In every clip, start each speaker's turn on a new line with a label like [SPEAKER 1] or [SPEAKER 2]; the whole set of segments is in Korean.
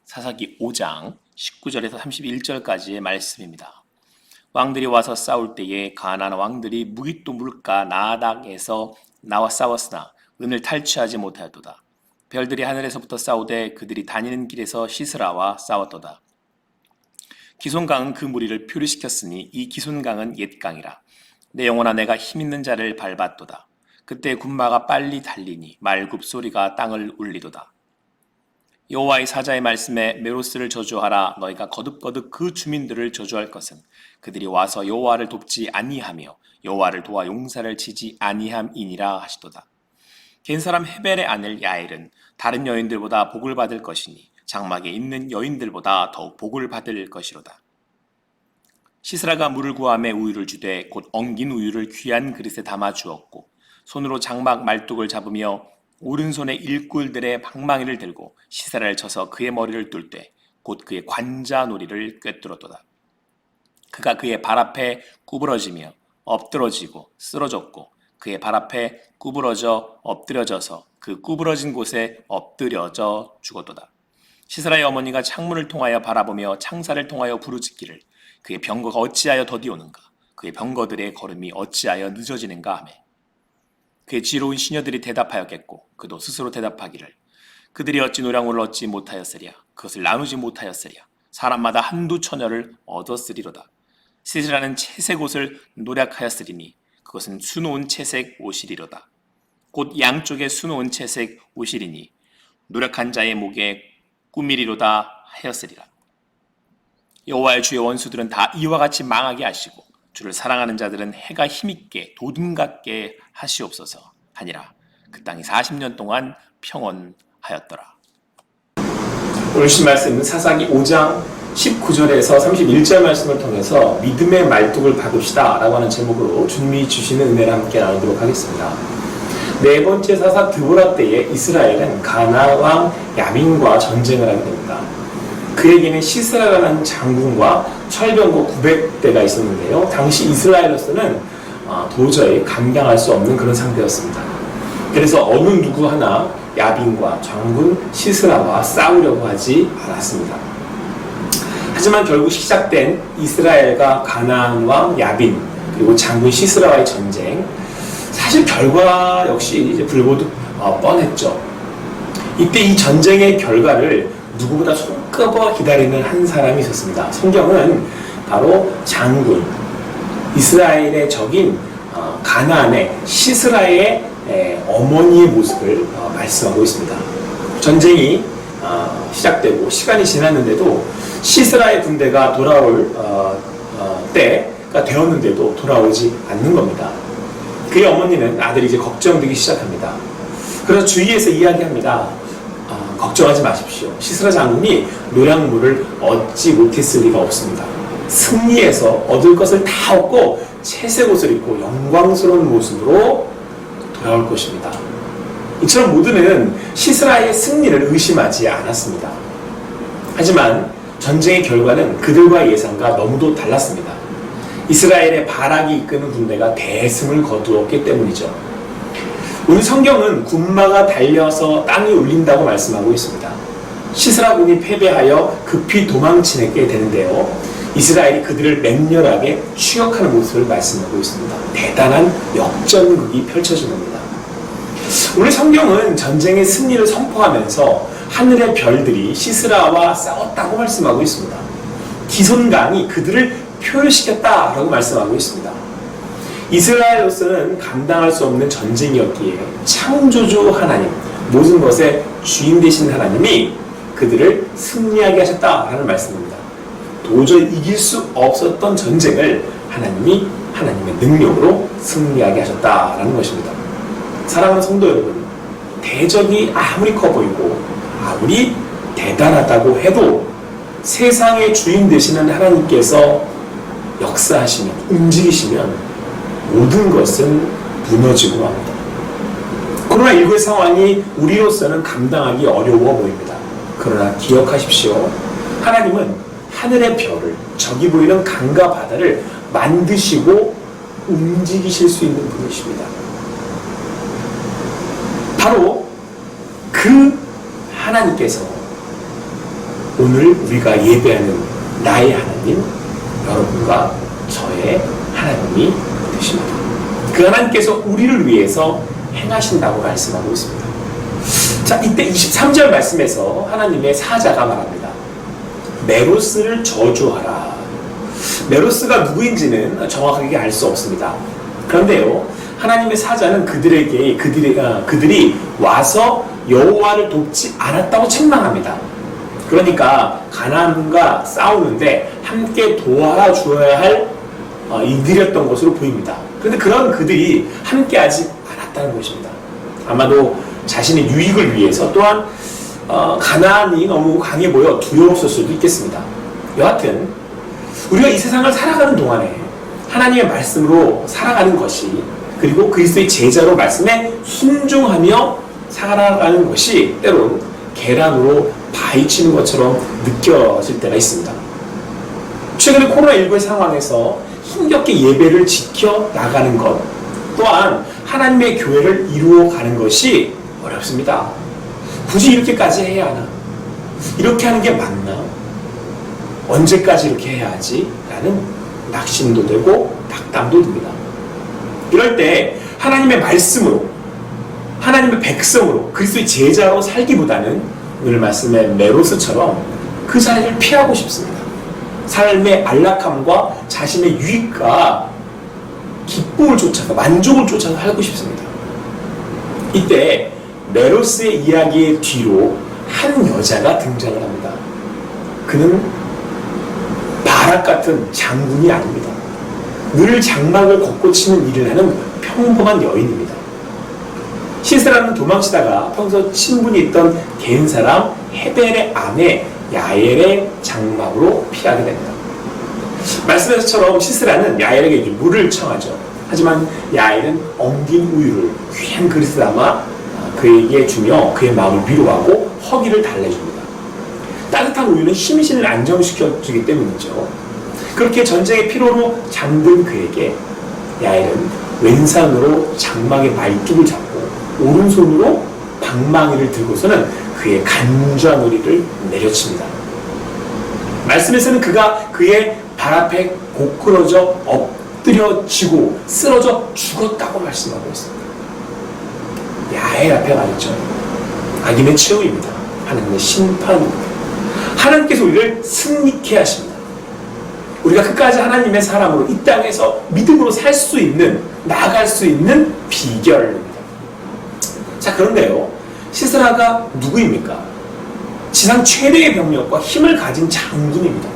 [SPEAKER 1] 사사기 5장 19절에서 31절까지의 말씀입니다. 왕들이 와서 싸울 때에 가나안 왕들이 무깃도 물가 나닥에서 나와 싸웠으나 은을 탈취하지 못하였도다. 별들이 하늘에서부터 싸우되 그들이 다니는 길에서 시스라와 싸웠도다. 기손강은 그 무리를 표류시켰으니 이 기손강은 옛 강이라. 내 영혼아 내가 힘있는 자를 밟았도다. 그때 군마가 빨리 달리니 말굽 소리가 땅을 울리도다. 여호와의 사자의 말씀에 메로스를 저주하라. 너희가 거듭거듭 그 주민들을 저주할 것은 그들이 와서 여호와를 돕지 아니하며 여호와를 도와 용사를 치지 아니함이니라 하시도다. 겐사람 헤벨의 아들 야엘은 다른 여인들보다 복을 받을 것이니 장막에 있는 여인들보다 더욱 복을 받을 것이로다. 시스라가 물을 구함에 우유를 주되 곧 엉긴 우유를 귀한 그릇에 담아 주었고 손으로 장막 말뚝을 잡으며 오른손에 일꾼들의 방망이를 들고 시스라를 쳐서 그의 머리를 뚫 때 곧 그의 관자놀이를 꿰뚫었도다. 그가 그의 발 앞에 구부러지며 엎드러지고 쓰러졌고 그의 발 앞에 구부러져 엎드려져서 그 구부러진 곳에 엎드려져 죽었도다. 시스라의 어머니가 창문을 통하여 바라보며 창살을 통하여 부르짖기를 그의 병거가 어찌하여 더디오는가 그의 병거들의 걸음이 어찌하여 늦어지는가 하매 그의 지혜로운 시녀들이 대답하였겠고 그도 스스로 대답하기를 그들이 어찌 노량물을 얻지 못하였으랴 그것을 나누지 못하였으랴 사람마다 한두 처녀를 얻었으리로다. 시스라는 채색 옷을 노략하였으리니 그것은 수놓은 채색 옷이리로다. 곧 양쪽에 수놓은 채색 옷이리니 노력한 자의 목에 꾸미리로다 하였으리라. 여호와의 주의 원수들은 다 이와 같이 망하게 하시고 주를 사랑하는 자들은 해가 힘있게 도둠 같게 하시옵소서 하니라. 그 땅이 40년 동안 평온하였더라.
[SPEAKER 2] 오늘 신 말씀은 사사기 5장 19절에서 31절 말씀을 통해서 믿음의 말뚝을 박읍시다 라고 하는 제목으로 주님이 주시는 은혜를 함께 나누도록 하겠습니다. 네 번째 사사 드보라 때에 이스라엘은 가나안 왕 야빈과 전쟁을 하게 됩니다. 그에게는 시스라라는 장군과 철병거 900대가 있었는데요. 당시 이스라엘로서는 도저히 감당할 수 없는 그런 상태였습니다. 그래서 어느 누구 하나 야빈과 장군 시스라와 싸우려고 하지 않았습니다. 하지만 결국 시작된 이스라엘과 가나안 왕 야빈 그리고 장군 시스라와의 전쟁, 사실 결과 역시 이제 불보듯 뻔했죠. 이때 이 전쟁의 결과를 누구보다 손꼽아 기다리는 한 사람이 있었습니다. 성경은 바로 장군, 이스라엘의 적인 가나안의 시스라의 어머니의 모습을 말씀하고 있습니다. 전쟁이 시작되고 시간이 지났는데도 시스라의 군대가 돌아올 때가 되었는데도 돌아오지 않는 겁니다. 그의 어머니는 아들이 이제 걱정되기 시작합니다. 그래서 주위에서 이야기합니다. 걱정하지 마십시오. 시스라 장군이 노량물을 얻지 못했을 리가 없습니다. 승리해서 얻을 것을 다 얻고 채색 옷을 입고 영광스러운 모습으로 돌아올 것입니다. 이처럼 모두는 시스라의 승리를 의심하지 않았습니다. 하지만 전쟁의 결과는 그들과의 예상과 너무도 달랐습니다. 이스라엘의 바락이 이끄는 군대가 대승을 거두었기 때문이죠. 오늘 성경은 군마가 달려서 땅이 울린다고 말씀하고 있습니다. 시스라군이 패배하여 급히 도망치게 되는데요. 이스라엘이 그들을 맹렬하게 추격하는 모습을 말씀하고 있습니다. 대단한 역전극이 펼쳐진 겁니다. 오늘 성경은 전쟁의 승리를 선포하면서 하늘의 별들이 시스라와 싸웠다고 말씀하고 있습니다. 기손강이 그들을 표류시켰다라고 말씀하고 있습니다. 이스라엘로서는 감당할 수 없는 전쟁이었기에 창조주 하나님, 모든 것의 주인 되신 하나님이 그들을 승리하게 하셨다라는 말씀입니다. 도저히 이길 수 없었던 전쟁을 하나님이 하나님의 능력으로 승리하게 하셨다라는 것입니다. 사랑하는 성도 여러분, 대적이 아무리 커 보이고 아무리 대단하다고 해도 세상의 주인 되시는 하나님께서 역사하시면, 움직이시면 모든 것은 무너지고 맙니다. 코로나19의 상황이 우리로서는 감당하기 어려워 보입니다. 그러나 기억하십시오. 하나님은 하늘의 별을, 저기 보이는 강과 바다를 만드시고 움직이실 수 있는 분이십니다. 바로 그 하나님께서 오늘 우리가 예배하는 나의 하나님, 여러분과 저의 하나님이 되십니다. 그 하나님께서 우리를 위해서 행하신다고 말씀하고 있습니다. 자, 이때 23절 말씀에서 하나님의 사자가 말합니다. 메로스를 저주하라. 메로스가 누구인지는 정확하게 알 수 없습니다. 그런데요, 하나님의 사자는 그들이 와서 여호와를 돕지 않았다고 책망합니다. 그러니까 가나안과 싸우는데 함께 도와줘야 할 이들이었던 것으로 보입니다. 그런데 그런 그들이 함께하지 않았다는 것입니다. 아마도 자신의 유익을 위해서, 또한 가나안이 너무 강해 보여 두려웠을 수도 있겠습니다. 여하튼 우리가 이 세상을 살아가는 동안에 하나님의 말씀으로 살아가는 것이, 그리고 그리스도의 제자로 말씀에 순종하며 살아가는 것이 때론 계란으로 바위치는 것처럼 느껴질 때가 있습니다. 최근에 코로나19의 상황에서 힘겹게 예배를 지켜 나가는 것, 또한 하나님의 교회를 이루어가는 것이 어렵습니다. 굳이 이렇게까지 해야 하나? 이렇게 하는 게 맞나? 언제까지 이렇게 해야 하지? 라는 낙심도 되고 낙담도 듭니다. 이럴 때 하나님의 말씀으로, 하나님의 백성으로, 그리스도의 제자로 살기보다는 오늘 말씀의 메로스처럼 그 자리를 피하고 싶습니다. 삶의 안락함과 자신의 유익과 기쁨을 쫓아서, 만족을 쫓아서 살고 싶습니다. 이때 메로스의 이야기의 뒤로 한 여자가 등장을 합니다. 그는 바락 같은 장군이 아닙니다. 늘 장막을 걷고 치는 일을 하는 평범한 여인입니다. 시스라는 도망치다가 평소 친분이 있던 개인 사람 헤벨의 아내 야엘의 장막으로 피하게 됩니다. 말씀에서처럼 시스라는 야엘에게 물을 청하죠. 하지만 야엘은 엉긴 우유를 귀한 그릇에 담아 그에게 주며 그의 마음을 위로하고 허기를 달래줍니다. 따뜻한 우유는 심신을 안정시켜주기 때문이죠. 그렇게 전쟁의 피로로 잠든 그에게 야엘은 왼손으로 장막의 말뚝을 잡고 오른손으로 방망이를 들고서는 그의 간좌놀이를 내려칩니다. 말씀에서는 그가 그의 발 앞에 고꾸러져 엎드려지고 쓰러져 죽었다고 말씀하고 있습니다. 야엘 앞에 말이죠. 악인의 최후입니다. 하나님의 심판입니다. 하나님께서 우리를 승리케 하십니다. 우리가 끝까지 하나님의 사람으로 이 땅에서 믿음으로 살 수 있는, 나아갈 수 있는 비결입니다. 자, 그런데요, 시스라가 누구입니까? 지상 최대의 병력과 힘을 가진 장군입니다.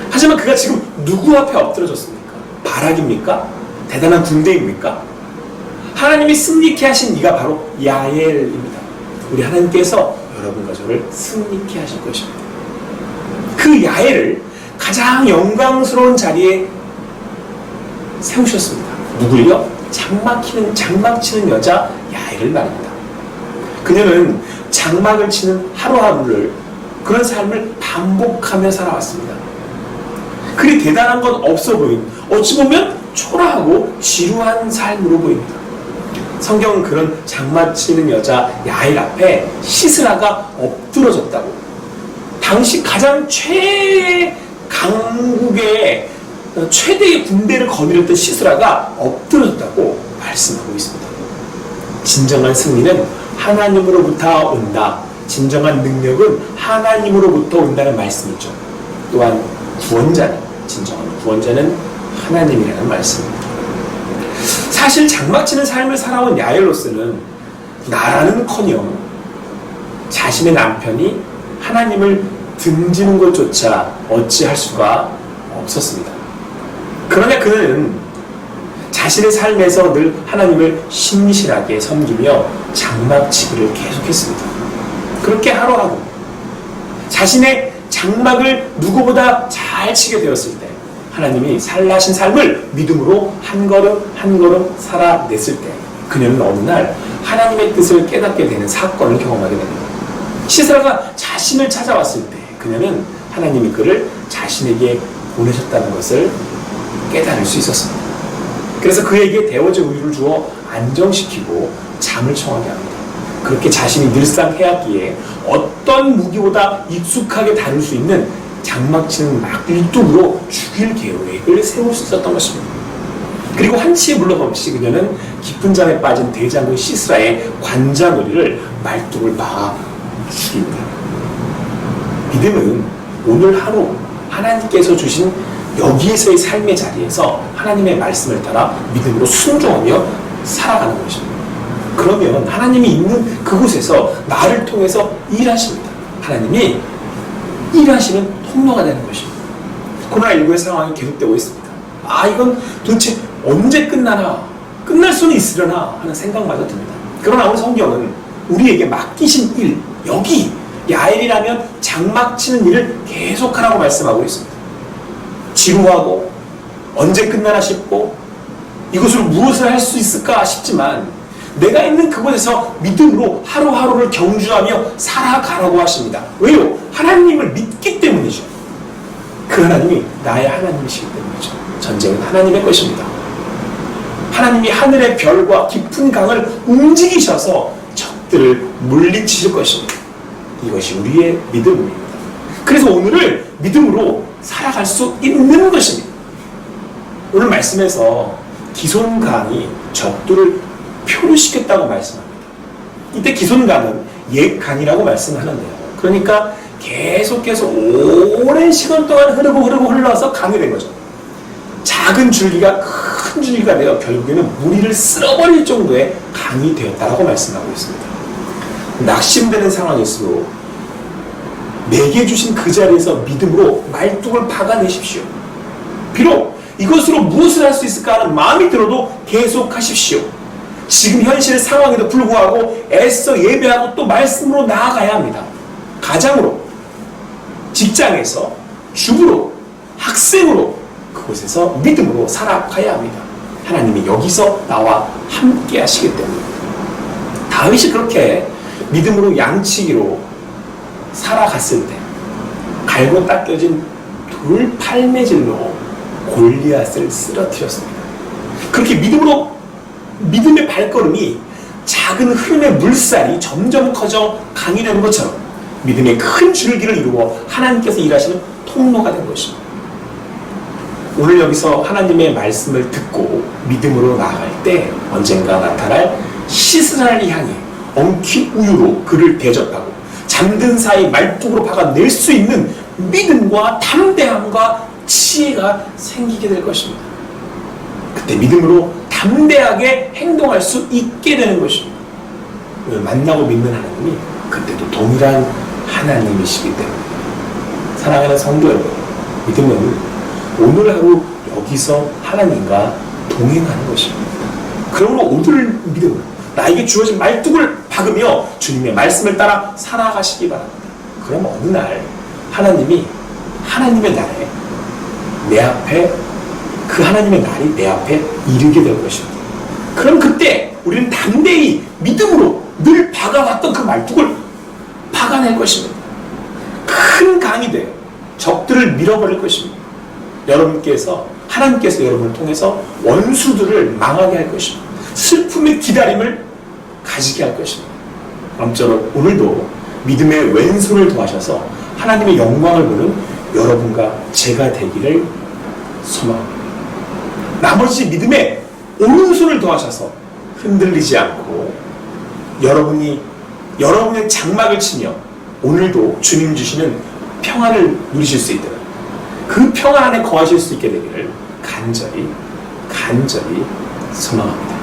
[SPEAKER 2] 하지만 그가 지금 누구 앞에 엎드려졌습니까? 바락입니까? 대단한 군대입니까? 하나님이 승리케 하신 이가 바로 야엘입니다. 우리 하나님께서 여러분과 저를 승리케 하실 것입니다. 그 야엘을 가장 영광스러운 자리에 세우셨습니다. 누구요? 장막 치는 여자 야엘을 말합니다. 그녀는 장막을 치는 하루하루를, 그런 삶을 반복하며 살아왔습니다. 그리 대단한 건 없어 보인, 어찌 보면 초라하고 지루한 삶으로 보입니다. 성경은 그런 장막 치는 여자 야엘 앞에 시스라가 엎드러졌다고, 당시 가장 강국의 최대의 군대를 거느렸던 시스라가 엎드러졌다고 말씀하고 있습니다. 진정한 승리는 하나님으로부터 온다. 진정한 능력은 하나님으로부터 온다는 말씀이죠. 또한 진정한 구원자는 하나님이라는 말씀입니다. 사실 장막치는 삶을 살아온 야엘로스는 나라는커녕 자신의 남편이 하나님을 등지는 것조차 어찌할 수가 없었습니다. 그러나 그는 자신의 삶에서 늘 하나님을 신실하게 섬기며 장막치기를 계속했습니다. 그렇게 하루하루 자신의 장막을 누구보다 잘 치게 되었을 때, 하나님이 살라신 삶을 믿음으로 한 걸음 한 걸음 살아냈을 때, 그녀는 어느 날 하나님의 뜻을 깨닫게 되는 사건을 경험하게 됩니다. 시스라가 자신을 찾아왔을 때 그녀는 하나님이 그를 자신에게 보내셨다는 것을 깨달을 수 있었습니다. 그래서 그에게 데워진 우유를 주어 안정시키고 잠을 청하게 합니다. 그렇게 자신이 늘상 해왔기에 어떤 무기보다 익숙하게 다룰 수 있는 장막치는 말뚝으로 죽일 계획을 세울 수 있었던 것입니다. 그리고 한치의 물러감 없이 그녀는 깊은 잠에 빠진 대장군 시스라의 관자놀이를 말뚝을 박아 죽입니다. 믿음은 오늘 하루 하나님께서 주신 여기에서의 삶의 자리에서 하나님의 말씀을 따라 믿음으로 순종하며 살아가는 것입니다. 그러면 하나님이 있는 그곳에서 나를 통해서 일하십니다. 하나님이 일하시는 통로가 되는 것입니다. 코로나19의 상황이 계속되고 있습니다. 이건 도대체 언제 끝나나, 끝날 수는 있으려나 하는 생각마저 듭니다. 그러나 오늘 성경은 우리에게 맡기신 일, 여기 야엘이라면 장막 치는 일을 계속하라고 말씀하고 있습니다. 지루하고 언제 끝나나 싶고 이것으로 무엇을 할 수 있을까 싶지만 내가 있는 그곳에서 믿음으로 하루하루를 경주하며 살아가라고 하십니다. 왜요? 하나님을 믿기 때문이죠. 그 하나님이 나의 하나님이시기 때문이죠. 전쟁은 하나님의 것입니다. 하나님이 하늘의 별과 깊은 강을 움직이셔서 적들을 물리치실 것입니다. 이것이 우리의 믿음입니다. 그래서 오늘을 믿음으로 살아갈 수 있는 것입니다. 오늘 말씀에서 기손간이 적들을 표류시켰다고 말씀합니다. 이때 기손간은 옛간이라고 말씀하는데요. 그러니까 계속해서 오랜 시간 동안 흐르고 흘러서 강이 된 거죠. 작은 줄기가 큰 줄기가 되어 결국에는 무리를 쓸어버릴 정도의 강이 되었다라고 말씀하고 있습니다. 낙심되는 상황일수록 내게 주신 그 자리에서 믿음으로 말뚝을 박아내십시오. 비록 이것으로 무엇을 할 수 있을까 하는 마음이 들어도 계속하십시오. 지금 현실 상황에도 불구하고 애써 예배하고 또 말씀으로 나아가야 합니다. 가장으로, 직장에서, 주부로, 학생으로 그곳에서 믿음으로 살아가야 합니다. 하나님이 여기서 나와 함께 하시기 때문입니다. 다윗이 그렇게 믿음으로 양치기로 살아갔을 때 갈고 닦여진 돌 팔매질로 골리앗을 쓰러뜨렸습니다. 그렇게 믿음의 발걸음이 작은 흐름의 물살이 점점 커져 강이 되는 것처럼 믿음의 큰 줄기를 이루어 하나님께서 일하시는 통로가 된 것입니다. 오늘 여기서 하나님의 말씀을 듣고 믿음으로 나아갈 때 언젠가 나타날 시스라를 향해 엉킨 우유로 그를 대접하고 잠든 사이 말뚝으로 박아낼 수 있는 믿음과 담대함과 지혜가 생기게 될 것입니다. 그때 믿음으로 담대하게 행동할 수 있게 되는 것입니다. 만나고 믿는 하나님이 그때도 동일한 하나님이시기 때문입니다. 사랑하는 성도 여러분, 믿음은 오늘 하루 여기서 하나님과 동행하는 것입니다. 그러므로 오늘 믿음은 나에게 주어진 말뚝을 박으며 주님의 말씀을 따라 살아가시기 바랍니다. 그럼 어느 날 하나님이 하나님의 날에 내 앞에 그 하나님의 날이 내 앞에 이르게 될 것입니다. 그럼 그때 우리는 담대히 믿음으로 늘 박아왔던 그 말뚝을 박아낼 것입니다. 큰 강이 되어 적들을 밀어버릴 것입니다. 하나님께서 여러분을 통해서 원수들을 망하게 할 것입니다. 슬픔의 기다림을 가지게 할 것입니다. 아무쪼록 오늘도 믿음의 왼손을 도와셔서 하나님의 영광을 보는 여러분과 제가 되기를 소망합니다. 나머지 믿음의 오른손을 도와셔서 흔들리지 않고 여러분의 장막을 치며 오늘도 주님 주시는 평안을 누리실 수 있도록 그 평안 안에 거하실 수 있게 되기를 간절히 소망합니다.